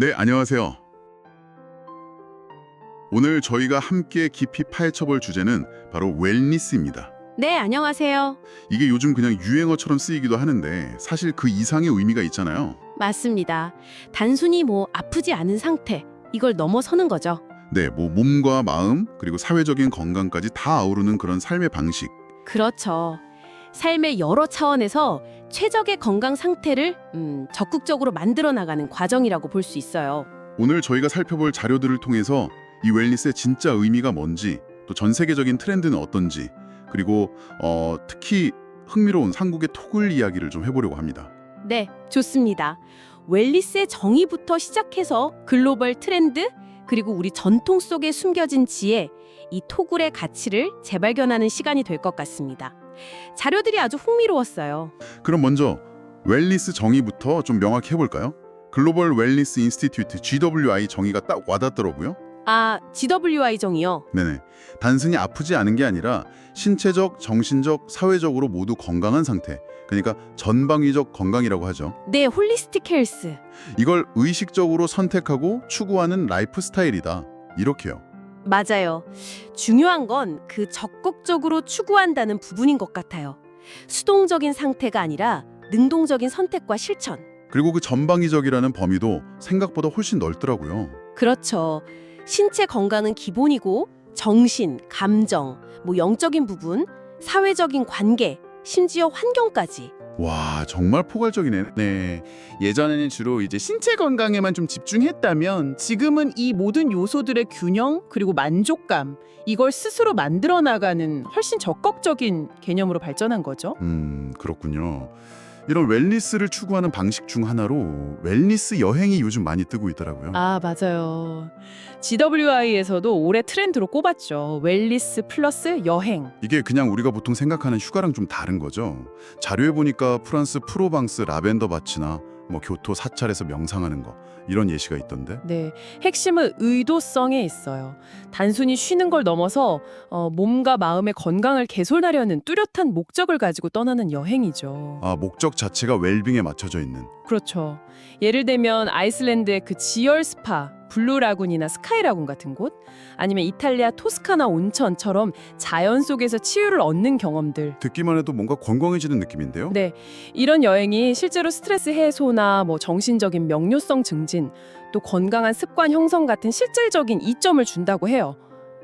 네, 안녕하세요. 오늘 저희가 함께 깊이 파헤쳐볼 주제는 바로 웰니스입니다. 네, 안녕하세요. 이게 요즘 그냥 유행어처럼 쓰이기도 하는데 사실 그 이상의 의미가 있잖아요. 맞습니다. 단순히 아프지 않은 상태, 이걸 넘어서는 거죠. 네, 몸과 마음 그리고 사회적인 건강까지 다 아우르는 그런 삶의 방식. 그렇죠. 삶의 여러 차원에서 최적의 건강 상태를 적극적으로 만들어 나가는 과정이라고 볼 수 있어요. 오늘 저희가 살펴볼 자료들을 통해서 이 웰니스의 진짜 의미가 뭔지, 또 전 세계적인 트렌드는 어떤지, 그리고 특히 흥미로운 한국의 토글 이야기를 좀 해보려고 합니다. 네, 좋습니다. 웰니스의 정의부터 시작해서 글로벌 트렌드, 그리고 우리 전통 속에 숨겨진 지혜, 이 토굴의 가치를 재발견하는 시간이 될 것 같습니다. 자료들이 아주 흥미로웠어요. 그럼 먼저 웰니스 정의부터 좀 명확히 해볼까요? 글로벌 웰니스 인스티튜트 GWI 정의가 딱 와닿더라고요. 아, GWI 정의요? 네네. 단순히 아프지 않은 게 아니라 신체적, 정신적, 사회적으로 모두 건강한 상태. 그러니까 전방위적 건강이라고 하죠. 네, 홀리스틱 헬스. 이걸 의식적으로 선택하고 추구하는 라이프 스타일이다. 이렇게요. 맞아요. 중요한 건 그 적극적으로 추구한다는 부분인 것 같아요. 수동적인 상태가 아니라 능동적인 선택과 실천. 그리고 그 전방위적이라는 범위도 생각보다 훨씬 넓더라고요. 그렇죠. 신체 건강은 기본이고 정신, 감정, 영적인 부분, 사회적인 관계, 심지어 환경까지. 와, 정말 포괄적이네. 네, 예전에는 주로 이제 신체 건강에만 좀 집중했다면 지금은 이 모든 요소들의 균형 그리고 만족감 이걸 스스로 만들어 나가는 훨씬 적극적인 개념으로 발전한 거죠. 그렇군요. 이런 웰니스를 추구하는 방식 중 하나로 웰니스 여행이 요즘 많이 뜨고 있더라고요. 아, 맞아요. GWI에서도 올해 트렌드로 꼽았죠. 웰니스 플러스 여행. 이게 그냥 우리가 보통 생각하는 휴가랑 좀 다른 거죠. 자료에 보니까 프랑스 프로방스 라벤더 밭이나 교토 사찰에서 명상하는 거 이런 예시가 있던데. 네, 핵심은 의도성에 있어요. 단순히 쉬는 걸 넘어서 몸과 마음의 건강을 개선하려는 뚜렷한 목적을 가지고 떠나는 여행이죠. 아, 목적 자체가 웰빙에 맞춰져 있는. 그렇죠. 예를 들면 아이슬란드의 그 지열 스파, 블루 라군이나 스카이 라군 같은 곳, 아니면 이탈리아 토스카나 온천처럼 자연 속에서 치유를 얻는 경험들. 듣기만 해도 뭔가 건강해지는 느낌인데요. 네, 이런 여행이 실제로 스트레스 해소나 정신적인 명료성 증진, 또 건강한 습관 형성 같은 실질적인 이점을 준다고 해요.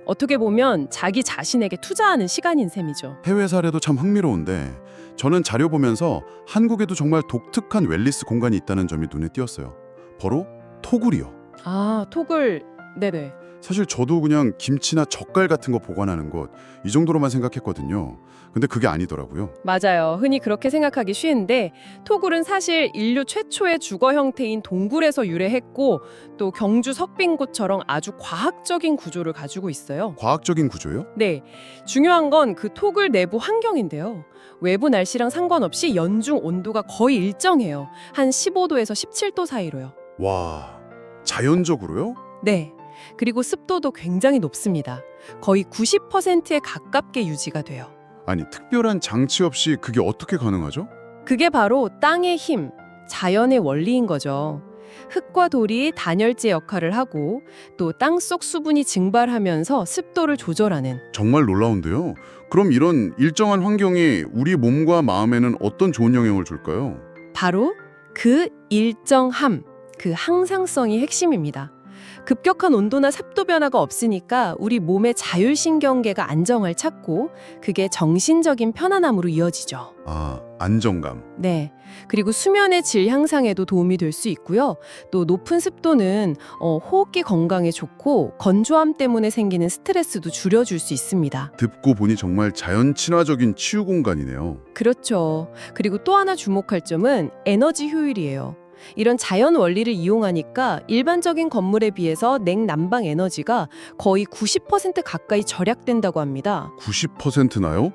어떻게 보면 자기 자신에게 투자하는 시간인 셈이죠. 해외 사례도 참 흥미로운데 저는 자료 보면서 한국에도 정말 독특한 웰니스 공간이 있다는 점이 눈에 띄었어요. 바로 토굴이요. 아, 토글. 네네. 사실 저도 그냥 김치나 젓갈 같은 거 보관하는 곳 이 정도로만 생각했거든요. 근데 그게 아니더라고요. 맞아요. 흔히 그렇게 생각하기 쉬운데 토굴은 사실 인류 최초의 주거 형태인 동굴에서 유래했고 또 경주 석빙고처럼 아주 과학적인 구조를 가지고 있어요. 과학적인 구조요? 네, 중요한 건 그 토굴 내부 환경인데요. 외부 날씨랑 상관없이 연중 온도가 거의 일정해요. 한 15도에서 17도 사이로요. 와, 자연적으로요? 네, 그리고 습도도 굉장히 높습니다. 거의 90%에 가깝게 유지가 돼요. 아니, 특별한 장치 없이 그게 어떻게 가능하죠? 그게 바로 땅의 힘, 자연의 원리인 거죠. 흙과 돌이 단열재 역할을 하고 또 땅속 수분이 증발하면서 습도를 조절하는. 정말 놀라운데요. 그럼 이런 일정한 환경이 우리 몸과 마음에는 어떤 좋은 영향을 줄까요? 바로 그 일정함, 그 항상성이 핵심입니다. 급격한 온도나 습도 변화가 없으니까 우리 몸의 자율신경계가 안정을 찾고 그게 정신적인 편안함으로 이어지죠. 아, 안정감. 네. 그리고 수면의 질 향상에도 도움이 될 수 있고요. 또 높은 습도는 호흡기 건강에 좋고 건조함 때문에 생기는 스트레스도 줄여줄 수 있습니다. 듣고 보니 정말 자연 친화적인 치유 공간이네요. 그렇죠. 그리고 또 하나 주목할 점은 에너지 효율이에요. 이런 자연 원리를 이용하니까 일반적인 건물에 비해서 냉난방 에너지가 거의 90% 가까이 절약된다고 합니다. 90%나요?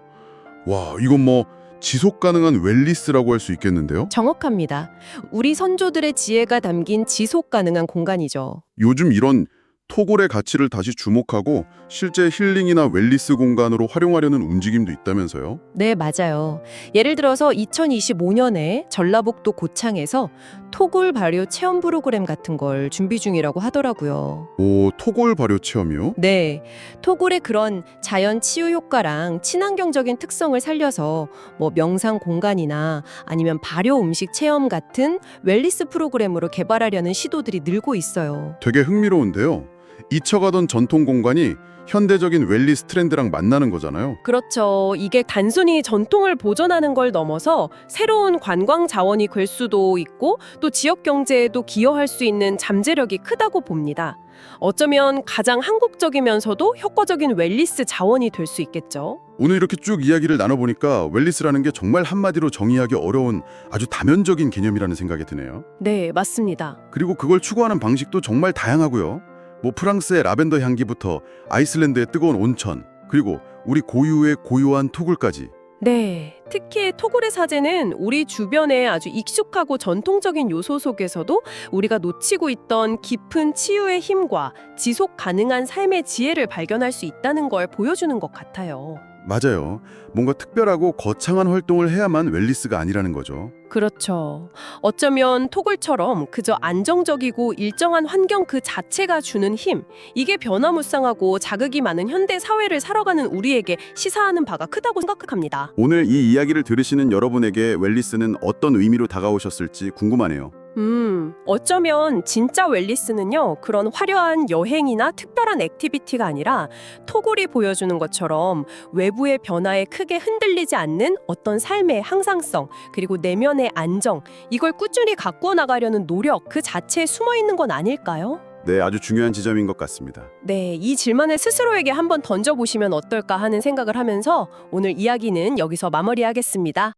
와, 이건 지속 가능한 웰니스라고 할 수 있겠는데요? 정확합니다. 우리 선조들의 지혜가 담긴 지속 가능한 공간이죠. 요즘 이런 토굴의 가치를 다시 주목하고 실제 힐링이나 웰니스 공간으로 활용하려는 움직임도 있다면서요? 네, 맞아요. 예를 들어서 2025년에 전라북도 고창에서 토굴 발효 체험 프로그램 같은 걸 준비 중이라고 하더라고요. 오, 토굴 발효 체험이요? 네, 토굴의 그런 자연 치유 효과랑 친환경적인 특성을 살려서 뭐 명상 공간이나 아니면 발효 음식 체험 같은 웰니스 프로그램으로 개발하려는 시도들이 늘고 있어요. 되게 흥미로운데요. 잊혀가던 전통 공간이 현대적인 웰니스 트렌드랑 만나는 거잖아요. 그렇죠. 이게 단순히 전통을 보존하는 걸 넘어서 새로운 관광 자원이 될 수도 있고 또 지역 경제에도 기여할 수 있는 잠재력이 크다고 봅니다. 어쩌면 가장 한국적이면서도 효과적인 웰니스 자원이 될 수 있겠죠. 오늘 이렇게 쭉 이야기를 나눠보니까 웰니스라는 게 정말 한마디로 정의하기 어려운 아주 다면적인 개념이라는 생각이 드네요. 네, 맞습니다. 그리고 그걸 추구하는 방식도 정말 다양하고요. 뭐 프랑스의 라벤더 향기부터 아이슬란드의 뜨거운 온천, 그리고 우리 고유의 고요한 토굴까지. 네, 특히 토굴의 사제는 우리 주변에 아주 익숙하고 전통적인 요소 속에서도 우리가 놓치고 있던 깊은 치유의 힘과 지속 가능한 삶의 지혜를 발견할 수 있다는 걸 보여주는 것 같아요. 맞아요. 뭔가 특별하고 거창한 활동을 해야만 웰니스가 아니라는 거죠. 그렇죠. 어쩌면 토굴처럼 그저 안정적이고 일정한 환경 그 자체가 주는 힘, 이게 변화무쌍하고 자극이 많은 현대 사회를 살아가는 우리에게 시사하는 바가 크다고 생각합니다. 오늘 이 이야기를 들으시는 여러분에게 웰니스는 어떤 의미로 다가오셨을지 궁금하네요. 어쩌면 진짜 웰니스는요, 그런 화려한 여행이나 특별한 액티비티가 아니라 토굴이 보여주는 것처럼 외부의 변화에 크게 흔들리지 않는 어떤 삶의 항상성, 그리고 내면의 안정, 이걸 꾸준히 가꾸어 나가려는 노력 그 자체에 숨어 있는 건 아닐까요? 네, 아주 중요한 지점인 것 같습니다. 네, 이 질문을 스스로에게 한번 던져보시면 어떨까 하는 생각을 하면서 오늘 이야기는 여기서 마무리하겠습니다.